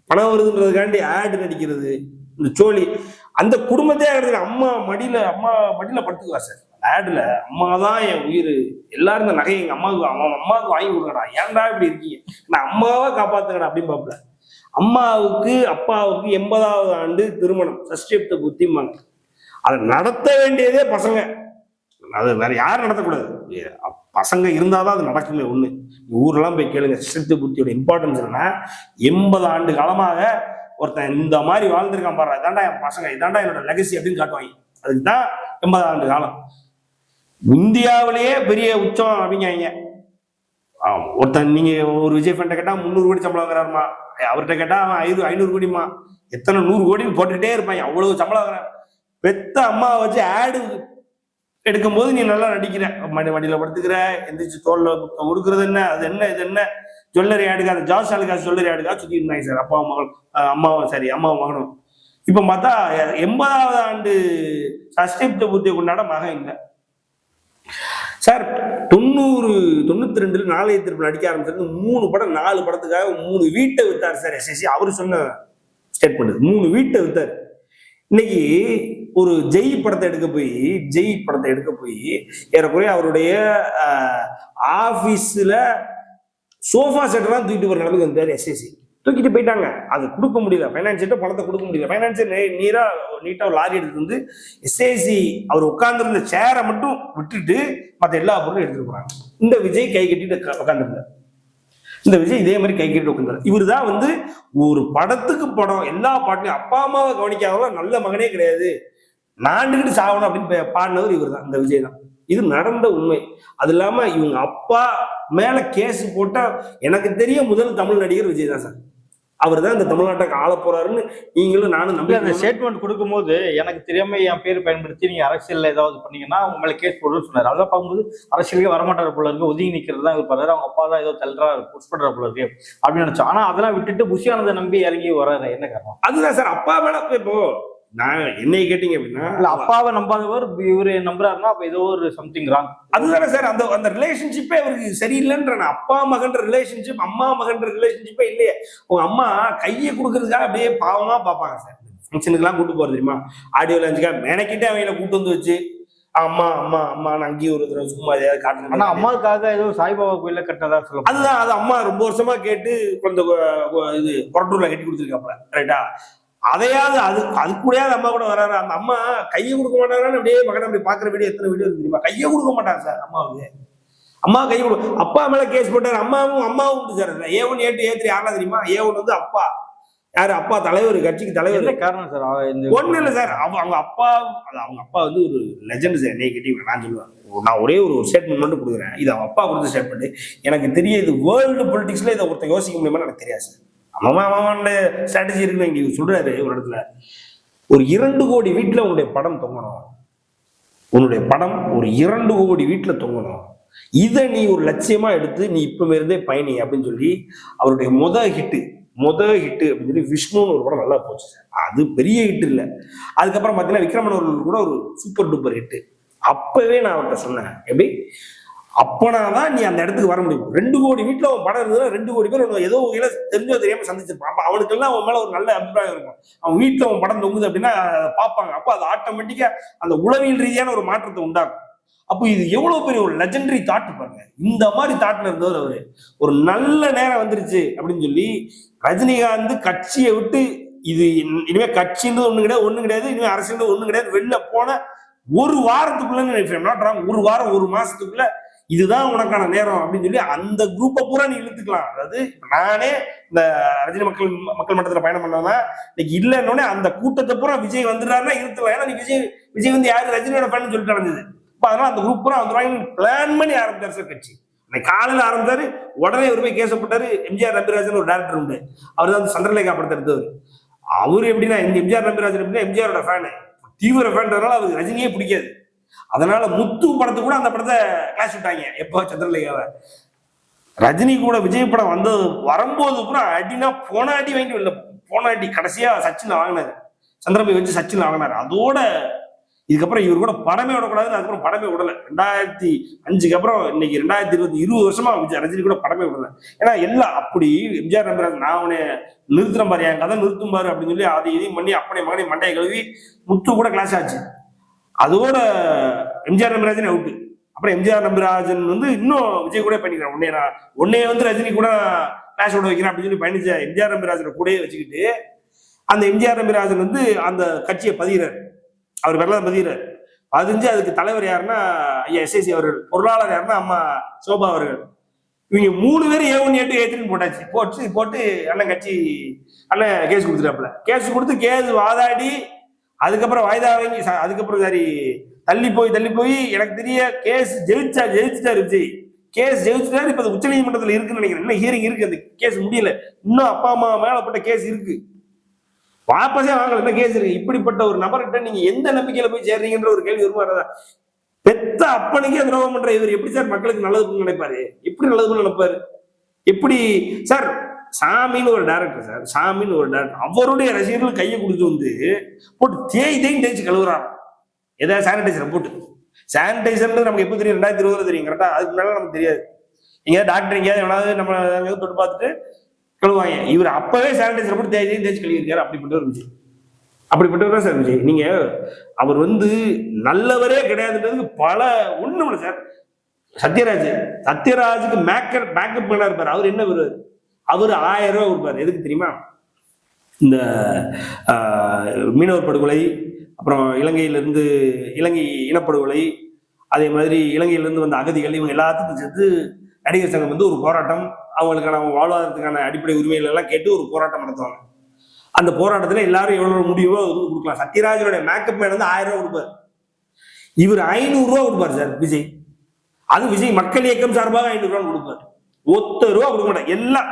பணம் வருதுன்றதுக்காண்டி ஆடு நடிக்கிறது, இந்த சோழி அந்த குடும்பத்தையே கிடையாது. அம்மா மடியில படுத்துக்குவா சார் ஆடுல, அம்மா தான் என் உயிர், எல்லாரும் இந்த நகையை எங்க அம்மாவுக்கு வாங்கி கொடுங்கடா, ஏன்டா இப்படி இருக்கீங்க, நான் அம்மாவா காப்பாத்துங்கடா அப்படின்னு பாப்புல. அம்மாவுக்கு அப்பாவுக்கு 80வது ஆண்டு திருமணம், சஷ்டிப்த புத்திம்பாங்க, அதை நடத்த வேண்டியதே பசங்க, அது வேற யாரும் நடத்தக்கூடாது. பசங்க இருந்தாதான் அது நடக்குமே. ஒண்ணு ஊர்லாம் போய் கேளுங்க, சிஸ்டத்து புத்தியோட இம்பார்ட்டன்ஸ் என்னன்னா, 80 ஆண்டு காலமாக ஒருத்தன் இந்த மாதிரி வாழ்ந்திருக்கான் பாரு, இதாண்டா என் பசங்க, இதாண்டா என்னோட லெகசி அப்படின்னு காட்டுவாங்க. அதுக்கு தான் 80 ஆண்டு காலம். இந்தியாவிலேயே பெரிய உச்சம் அப்படிங்க. ஒருத்தன் நீங்க ஒரு விஜய் ஃபேண்ட கேட்டா 300 கோடி சம்பளம் வாங்குறாருமா, அவர்கிட்ட கேட்டா அவன் 500 கோடிமா, எத்தனை 100 கோடின்னு போட்டுக்கிட்டே இருப்பாங்க. அவ்வளவு சம்பளம் வாங்குறான். பெத்த அம்மாவை வச்சு ஆடு எடுக்கும் போது நீ நல்லா நடிக்கிற, வண்டியில படுத்துக்கிற, எந்திரிச்சு தோல்ல கொடுக்கறது என்ன, அது என்ன, இது என்ன, ஜுவல்லரி ஆடுக்கா, அந்த ஜாஸ் ஆளுக்கா ஜுவல்லரி ஆடுக்கா சுத்தி இருந்தாங்க சார். அப்பாவும் மகள், அம்மாவும் மகனும். இப்ப பார்த்தா 80வது ஆண்டு சஷ்டி பூர்த்தியை கொண்டாட மகன் இல்லை சார். 92 நாளைய திருப்பி நடிக்க ஆரம்பிச்சது 3 படம் 4 படத்துக்காக 3 வீட்டை வித்தார் சார். எஸ்எஸ்சி அவரு சொன்ன ஸ்டேட்மெண்ட், 3 வீட்டை வித்தார். இன்னைக்கு ஒரு ஜெய் படத்தை எடுக்க போய் ஏறக்குறைய அவருடைய ஆபீஸ்ல சோஃபா செட்டெல்லாம் தூக்கிட்டு வர நிலைமைக்கு வந்தார். எஸ்எஸ்சி தூக்கிட்டு போயிட்டாங்க. அது கொடுக்க முடியல, பைனான்சியர்ட்ட பணத்தை கொடுக்க முடியல. பைனான்சியர் நீட்டா லாரி எடுத்து வந்து எஸ்ஏசி அவர் உட்கார்ந்துருந்த சேரை மட்டும் விட்டுட்டு மற்ற எல்லா பொருளும் எடுத்துட்டு போறாங்க. இந்த விஜய் கை கட்டிட்டு உட்காந்துருந்தார். இந்த விஜய் இதே மாதிரி கை கட்டிட்டு உட்கார்ந்தார். இவர் தான் வந்து ஒரு படத்துக்கு படம் எல்லா பாட்டிலையும் அப்பா அம்மாவை கவனிக்காதவங்க நல்ல மகனே கிடையாது, நாண்டுகிட்டு சாகணும் அப்படின்னு பாடினவர் இவர் தான், இந்த விஜய் தான். இது நடந்த உண்மை. அது இல்லாம இவங்க அப்பா மேல கேஸ் போட்டா எனக்கு தெரிய முதல் தமிழ் நடிகர் விஜய் தான் சார். அவர் தான் இந்த தமிழ்நாட்டுக்கு ஆள போறாருன்னு நீங்களும் நானும் நம்பி அந்த ஸ்டேட்மெண்ட் கொடுக்கும்போது எனக்கு தெரியாம என் பேர் பயன்படுத்தி நீங்க அரசியல்ல ஏதாவது பண்ணீங்கன்னா உங்க மேல கேஸ் போடுன்னு சொன்னாரு. அதெல்லாம் பார்க்கும்போது அரசியலுக்கு வரமாட்டார் போல இருக்கு, ஒதுங்கி நிக்கிறது தான் இவர் பாரு, அவங்க அப்பா தான் ஏதோ தள்ளுறா புஷ் பண்ற போல இருக்கு அப்படின்னு நினைச்சோம். ஆனா அதெல்லாம் விட்டுட்டு புஷியானதை நம்பி இறங்கி வர்றாரு, என்ன காரணம்? அதுதான் சார். அப்பா மேல இப்போ நான் என்னை கேட்டீங்க அப்படின்னா, அப்பாவை நம்பாதவர் இவரு நம்புறாருன்னா அப்ப ஏதோ ஒரு சம்திங் ராங். அதுதானே சார். அந்த ரிலேஷன்ஷிப்பே அவருக்கு சரியில்லைன்ற, அப்பா மகன்ற ரிலேஷன்ஷிப், அம்மா மகன்ற ரிலேஷன்ஷிப்பே இல்லையே. உங்க அம்மா கையை கொடுக்கறதுக்காக அப்படியே பாவமா பார்ப்பாங்க சார். ஃபங்க்ஷனுக்கு எல்லாம் கூட்டு போறது தெரியுமா, ஆடியோ லான்ச்சுக்காக மெனக்கிட்டே அவங்கள கூட்டு வந்து வச்சு அம்மா அம்மா அம்மா அங்கேயும் ஒரு தடவை சும்மா எதையாவது காட்டணும். ஆனா அம்மாவுக்காக ஏதோ சாய்பாபா கோயில கட்டதா சொல்ல. அதுதான், அது அம்மா ரொம்ப வருஷமா கேட்டு கொஞ்சம் இது கொரட்டூர்ல கட்டி கொடுத்துருக்காப்ல, ரைட்டா? அதையாவது அது கூடயாவது அம்மா கூட வராரு. அந்த அம்மா கையை கொடுக்க மாட்டாங்கன்னு அப்படியே மகனை அப்படி பாக்குற வீடியோ எத்தனை வீடியோ தெரியுமா? கையை கொடுக்க மாட்டாங்க சார் அம்மாவுக்கு. அம்மா கை கொடு, அப்பா மேல கேஸ் போட்டாரு. அம்மாவும் சார். A1 A2 A3 யாரெல்லாம் தெரியுமா? A1 வந்து அப்பா, யாரு அப்பா, தலைவர், கட்சிக்கு தலைவர். காரணம் சார் ஒண்ணு இல்ல சார், அவங்க அப்பா வந்து ஒரு லெஜண்ட் சார். என்னை கேட்டீங்க நான் சொல்லுவேன், நான் ஒரே ஒரு ஸ்டேட்மெண்ட் மட்டும் கொடுக்குறேன். இது அவங்க அப்பா கொடுத்த ஸ்டேட்மெண்ட். எனக்கு தெரியும் இது வேர்ல்டு பொலிட்டிக்ஸ்ல இதை ஒருத்தர் யோசிக்க முடியுமா எனக்கு தெரியாது சார். அம்மாவோட ஸ்ட்ராட்டஜி இருக்குன்னு இங்க சொல்றாரு ஒரு இடத்துல. ஒரு 2 கோடி வீட்டுல உன்னுடைய படம் தொங்கணும், உன்னுடைய படம் ஒரு 2 கோடி வீட்டுல தொங்கணும், இதை நீ ஒரு லட்சியமா எடுத்து நீ இப்ப இருந்தே பயணி அப்படின்னு சொல்லி அவருடைய முத ஹிட்டு அப்படின்னு சொல்லி விஷ்ணுன்னு ஒரு படம் நல்லா போச்சு சார். அது பெரிய ஹிட் இல்லை. அதுக்கப்புறம் பார்த்தீங்கன்னா விக்ரமன் அவர்கள் கூட ஒரு சூப்பர் டூப்பர் ஹிட்டு. அப்பவே நான் அவர்கிட்ட சொன்னேன், எப்படி அப்பனாதான் நீ அந்த இடத்துக்கு வர முடியும். 2 கோடி வீட்டுல அவன் படம் இருந்ததுன்னா 2 கோடி பேர் ஏதோ வகையில தெரிஞ்சோ தெரியாம சந்திச்சிருப்பான். அப்ப அவனுக்கெல்லாம் அவன் மேல ஒரு நல்ல அபிப்பிராயம் இருக்கும். அவன் வீட்டுல அவன் படம் தொங்குது அப்படின்னா அதை பார்ப்பாங்க. அப்போ அது ஆட்டோமேட்டிக்கா அந்த உளவியல் ரீதியான ஒரு மாற்றத்தை உண்டாக்கும். அப்போ இது எவ்வளவு பெரிய ஒரு லெஜெண்டரி தாட் பாருங்க. இந்த மாதிரி தாட்ல இருந்தவர் அவரு. ஒரு நல்ல நேரம் வந்துருச்சு அப்படின்னு சொல்லி ரஜினிகாந்த் கட்சியை விட்டு, இது இனிமே கட்சின்னு ஒண்ணு கிடையாது, இனிமே அரசியல் ஒண்ணு கிடையாது, வெளில போன ஒரு வாரத்துக்குள்ள, ஒரு வாரம் 1 மாசத்துக்குள்ள இதுதான் உனக்கான நேரம் அப்படின்னு சொல்லி அந்த குரூப்பை பூரா நீ இழுத்துக்கலாம். அதாவது நானே இந்த ரஜினி மக்கள் மன்றத்துல பயணம் பண்ணாதான் இன்னைக்கு இல்லைன்னொடனே அந்த கூட்டத்தை பூரா விஜய் வந்துடுறாருன்னா இழுத்துலாம். ஏன்னா நீ விஜய் வந்து யாரு ரஜினியோட ஃபேன் சொல்லிட்டு நடந்தது. இப்ப அதனால அந்த குரூப் பூரா வந்துருவாங்க பிளான் பண்ணி ஆரம்பிச்சாரு சார் கட்சி. காலையில ஆரம்பிச்சாரு, உடனே ஒரு போய் கேசப்பட்டாரு. எம்ஜிஆர் நம்பிராஜன் ஒரு டேரக்டர் உண்டு, அவர் தான் சந்திரலேகா படத்தை எடுத்தவர். அவரு எப்படின்னா எம்ஜிஆர் நம்பிராஜன் எப்படின்னா எம்ஜிஆரோட ஃபேனு, தீவிர ஃபேன்றதுனால அவருக்கு ரஜினியே பிடிக்காது. அதனால முத்து படத்துக்கு கூட அந்த படத்தை கிளாஸ் விட்டாங்க. எப்போ சந்திரலேகாவை ரஜினி கூட விஜய் படம் வந்தது வரும்போது கூட அடினா போனாடி வாங்கிட்டு வரல. போனாடி கடைசியா சச்சின் வாங்கினாரு, சந்திரபாய் வச்சு சச்சின் வாங்கினாரு. அதோட இதுக்கப்புறம் இவர் கூட படமே விடக்கூடாதுன்னு அதுக்கப்புறம் படமே விடல. 2005 அப்புறம் இன்னைக்கு 2020 வருஷமா ரஜினி கூட படமே விடல. ஏன்னா எல்லாம் அப்படி எம்ஜிஆர் நம்பிராஜ் நான் அவனை நிறுத்துறேன் பாரு, என் கதை நிறுத்தும் பாரு அப்படின்னு சொல்லி அதை இதையும் பண்ணி அப்படி மகனை மண்டையை கழுவி முத்து கூட கிளாஸ் ஆச்சு. அதோட எம்ஜிஆர் நம்பிராஜன் அவுட்டு. அப்புறம் எம்ஜிஆர் நம்பிராஜன் வந்து இன்னும் விஜய் கூட பண்ணிக்கிறேன், உன்னைய வந்து ரஜினி கூட கிளாஸ் விட வைக்கிறேன் அப்படின்னு சொல்லி பயணிச்ச எம்ஜிஆர் நம்பிராஜனை கூடயே வச்சுக்கிட்டு அந்த எம்ஜிஆர் நம்பிராஜன் வந்து அந்த கட்சியை பதிகிறார். அவர் வரலாம் பதிகிறார். பதிஞ்சு அதுக்கு தலைவர் யாருன்னா ஐயா எஸ்ஐசி அவர்கள், பொருளாளர் யாருன்னா அம்மா சோபா அவர்கள். இவங்க 3 பேரும் A1A2A3 போட்டு அண்ணன் கட்சி அண்ணன் கேஸ் கொடுத்துட்டாப்புல. கேஸ் கொடுத்து கேஸ் வாதாடி அதுக்கப்புறம் வாய்தா வாங்கி அதுக்கப்புறம் சரி தள்ளி போய் எனக்கு தெரிய கேஸ் ஜெயிச்சுட்டாரு விஜய். கேஸ் ஜெயிச்சுட்டாரு. இப்ப உச்ச நீதிமன்றத்தில் இருக்குன்னு நினைக்கிறேன். இன்னும் ஹியரிங் இருக்கு, அந்த கேஸ் முடியல. இன்னும் அப்பா அம்மா மேலப்பட்ட கேஸ் இருக்கு, வாபஸே வாங்கல, என்ன கேஸ் இருக்கு. இப்படிப்பட்ட ஒரு நபர்கிட்ட நீங்க எந்த நம்பிக்கையில போய் சேர்றீங்கன்ற ஒரு கேள்வி வருமா? பெத்த அப்பனுக்கே துரோகம் பண்ற இவர் எப்படி சார் மக்களுக்கு நல்லது நினைப்பாரு? எப்படி நல்லது நினைப்பாரு? எப்படி சார்? சாமின்னு ஒரு டைரக்டர் சார், சாமின்னு ஒரு டைரக்டர் அவருடைய ரசிகர்கள் கையை கொடுத்து வந்து போட்டு தேய்ச்சி கழுவுறாங்க. ஏதாவது சானிடைசர் போட்டு. சானிடைசர்ன்றது நமக்கு எப்போ தெரியும்? 2020 தெரியும் கரெக்டா. அதுக்கு முன்னால நமக்கு தெரியாது. எங்கேயாவது டாக்டர் எங்கேயாவது எவனாவது நம்ம தொட்டு பார்த்துட்டு கழுவாங்க. இவர் அப்பவே சானிடைசர் போட்டு தேய்ச்சி கழுவிருக்காரு. அப்படிப்பட்டவர் தான் சார் விஜய். நீங்க அவர் வந்து நல்லவரே கிடையாதுன்றதுக்கு பல ஒண்ணும் இல்லை சார். சத்யராஜுக்கு பேக்கப் மேனா இருப்பார். அவர் என்ன வருவார்? அவர் 1000 ரூபாய் கொடுப்பாரு. எதுக்கு தெரியுமா? இந்த மீனவர் படுகொலை, அப்புறம் இலங்கை இனப்படுகொலை, அதே மாதிரி இலங்கையிலிருந்து வந்த அகதிகள், இவங்க எல்லாத்துக்கும் சேர்த்து நடிகர் சங்கம் வந்து ஒரு போராட்டம், அவங்களுக்கான வாழ்வாதாரத்துக்கான அடிப்படை உரிமைகள் எல்லாம் கேட்டு ஒரு போராட்டம் நடத்துவாங்க. அந்த போராட்டத்துல எல்லாரும் எவ்வளவு முடியுமோ கொடுக்கலாம். சத்யராஜனுடைய மேக்கப் மேன் வந்து 1000 ரூபாய் கொடுப்பார். இவர் 500 ரூபாய் கொடுப்பார் சார் விஜய். அது விஜய் மக்கள் இயக்கம் சார்பாக 500 ரூபாய் கொடுப்பார். 1 ரூபா கொடுக்க மாட்டார். எல்லாம்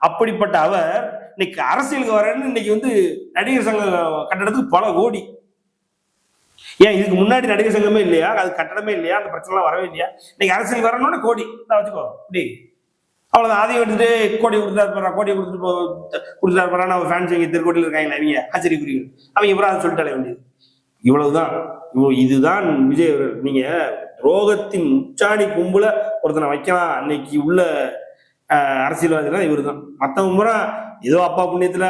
அப்படிப்பட்ட அவர் இன்னைக்கு அரசியலுக்கு வரேன்னு இன்னைக்கு வந்து நடிகர் சங்கம் கட்டடத்துக்கு பல கோடி. ஏன் இதுக்கு முன்னாடி நடிகர் சங்கமே இல்லையா? அது கட்டடமே இல்லையா? அந்த பிரச்சனை எல்லாம் வரவே இல்லையா? இன்னைக்கு அரசியலுக்கு வரணும்னு கோடி வச்சுக்கோ. இப்படி அவ்வளவுதான். அதையும் வந்துட்டு கோடி கொடுத்துட்டாரு போறான். அவன் ஃபேன்ஸ் இங்க திருக்கோட்டில் இருக்காங்க, அவங்க ஆச்சரியக்குறிகள். அவங்க இவரா சொல்லிட்டாலே வேண்டியது. இவ்வளவுதான். இதுதான் விஜய் அவர்கள். நீங்க ரோகத்தின் உச்சாணி கும்பல ஒருத்தனை வைக்கலாம். அன்னைக்கு உள்ள அரசியல்வாதினா இவரு தான். மற்றவங்க முறை ஏதோ அப்பா புண்ணியத்துல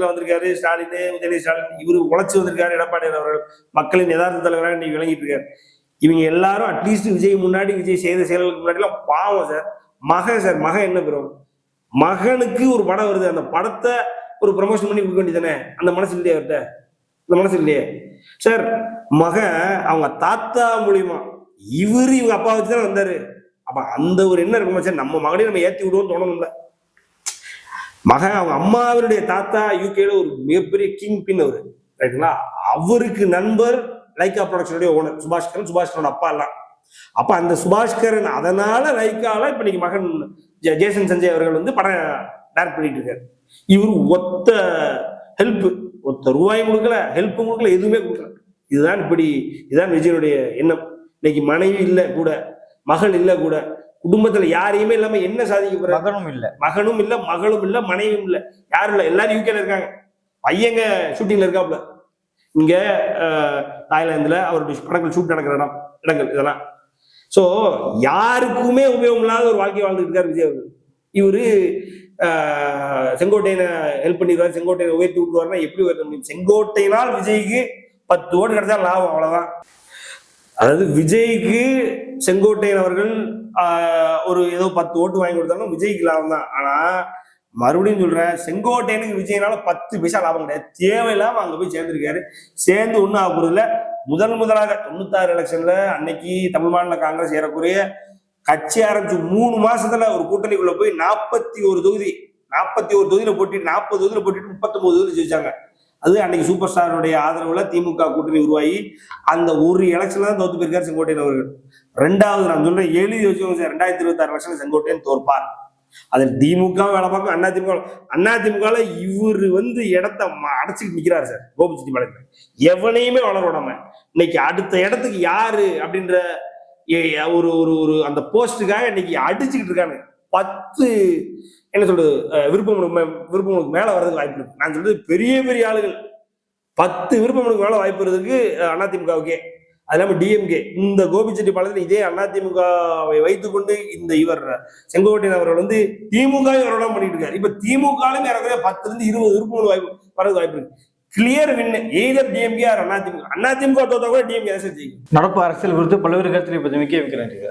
வந்திருக்காரு ஸ்டாலின், உதயநிதி ஸ்டாலின். இவரு உழைச்சு வந்திருக்காரு எடப்பாடி அவர்கள். மக்களின் யதார்த்த தலைவராக இன்னைக்கு விளங்கிட்டு இருக்காரு. இவங்க எல்லாரும் அட்லீஸ்ட் விஜய் முன்னாடி, விஜய் செய்த செயல்களுக்கு முன்னாடி எல்லாம் பாவம் சார். மகன் என்ன பெறும்? மகனுக்கு ஒரு படம் வருது, அந்த படத்தை ஒரு ப்ரமோஷன் பண்ணி கொடுக்க வேண்டியதானே? அந்த மனசு இல்லையா அவர்கிட்ட? இந்த மனசு இல்லையே சார். மகன் அவங்க தாத்தா மூலியமா இவங்க அப்பா வச்சுதான் வந்தாரு. அப்ப அந்த ஒரு என்ன இருக்குமா சார்? நம்ம மகனையும் நம்ம ஏத்தி விடுவோம்னு தோணணும்ல. மகன் அவங்க அம்மாவினுடைய தாத்தா யூகேல ஒரு மிகப்பெரிய கிங் பின் அவரு, ரைட்டுங்களா? அவருக்கு நண்பர் லைக்கா ப்ரொடக்ஷனுடைய ஓனர் சுபாஷ்கரன் அப்பா எல்லாம். அப்ப அந்த சுபாஷ்கரன் அதனால லைக்கால இப்ப இன்னைக்கு மகன் ஜேசன் சஞ்சய் அவர்கள் வந்து படம் டைரக்ட் பண்ணிட்டு இருக்காரு. இவரு ஒத்த ரூபாயும் கொடுக்கல, ஹெல்ப்பும் கொடுக்கல, எதுவுமே கொடுக்கல. இதுதான் விஜயனுடைய எண்ணம். இன்னைக்கு மனைவி இல்ல கூட, மகள் இல்ல கூட, குடும்பத்துல யாரையுமே இல்லாம என்ன சாதிக்க போற? மகனும் இல்ல, மகளும் இல்ல, மனைவியும் இல்ல, யாரும் இல்ல. எல்லாரும் யூகேல இருக்காங்க. பையங்க ஷூட்டிங்ல இருக்காப்ல. இங்க தாய்லாந்துல அவருடைய படங்கள் ஷூட் நடக்கிற இடங்கள் இதெல்லாம். சோ யாருக்குமே உபயோகம் இல்லாத ஒரு வாழ்க்கை வாழ்ந்துட்டு இருக்காரு விஜய் அவர்கள். இவரு செங்கோட்டையனை ஹெல்ப் பண்ணிடுவார், செங்கோட்டையனை உயர்த்தி விட்டுவாருன்னா எப்படி உயர்த்த முடியும்? செங்கோட்டையினால் விஜய்க்கு 10 ஓட்டு கிடைச்சா லாபம், அவ்வளவுதான். அதாவது விஜய்க்கு செங்கோட்டையன் அவர்கள் ஒரு ஏதோ 10 ஓட்டு வாங்கி கொடுத்தாலும் விஜய்க்கு லாபம் தான். ஆனா மறுபடியும் சொல்றேன், செங்கோட்டையனுக்கு விஜய்னால 10 பைசா லாபம் கிடையாது. தேவையில்லாம அங்க போய் சேர்ந்திருக்காரு. சேர்ந்து ஒன்னும் ஆக போறதுல. முதலாக 96 எலெக்ஷன்ல அன்னைக்கு தமிழ் மாநில காங்கிரஸ் ஏறக்குறைய கட்சி ஆரம்பிச்சு 3 மாசத்துல ஒரு கூட்டணிக்குள்ள போய் 41 தொகுதியில போட்டிட்டு 40 தொகுதியில போட்டிட்டு 39 தொகுதியில ஜெயிச்சாங்க. அது அன்னைக்கு சூப்பர் ஸ்டாருடைய ஆதரவுல திமுக கூட்டணி உருவாகி அந்த ஒரு எலெக்ஷன்ல தான் தோத்து போயிருக்காரு செங்கோட்டையன் அவர்கள். 2வது நான் சொல்றேன், எழுதி வச்சுக்கோங்க சார், 2026 எலெக்ஷன்ல செங்கோட்டையன் தோற்பார். அதில் திமுக வேலை பார்க்கும், அதிமுக இவரு வந்து இடத்த அடைச்சிட்டு நிக்கிறாரு சார். கோபிச்செட்டிப்பாளையத்துல எவனையுமே வளர விடாம இன்னைக்கு அடுத்த இடத்துக்கு யாரு அப்படின்ற ஒரு அந்த போஸ்டுக்காக இன்னைக்கு அடிச்சுக்கிட்டு இருக்காங்க. 10 என்ன சொல்றது விருப்பம் மேல வர்றதுக்கு வாய்ப்பு இருக்கு. நான் சொல்றது பெரிய பெரிய ஆளுகள் 10 விருப்பம் மேல வாய்ப்பு வருதுக்கு அதிமுகவுக்கே. அது இல்லாம டிஎம்கே இந்த கோபிச்செட்டிப்பாளையத்தில் இதே அதிமுகவை வைத்துக்கொண்டு இந்த இவர் செங்கோட்டையன் அவர்கள் வந்து திமுக விரோதம் பண்ணிட்டு இருக்காரு. இப்ப திமுக 10 to 20 விருப்பம் வாய்ப்பு வர்றதுக்கு வாய்ப்பு இருக்கு. Clear win either DMK or AIADMK. AIADMK தோத்தா கூட டிஎம்கே ஜெயிக்கும். நடப்பு அரசியல் குறித்து பல்வேறு கருத்தில் இப்ப மிக்க வைக்கிறாங்க.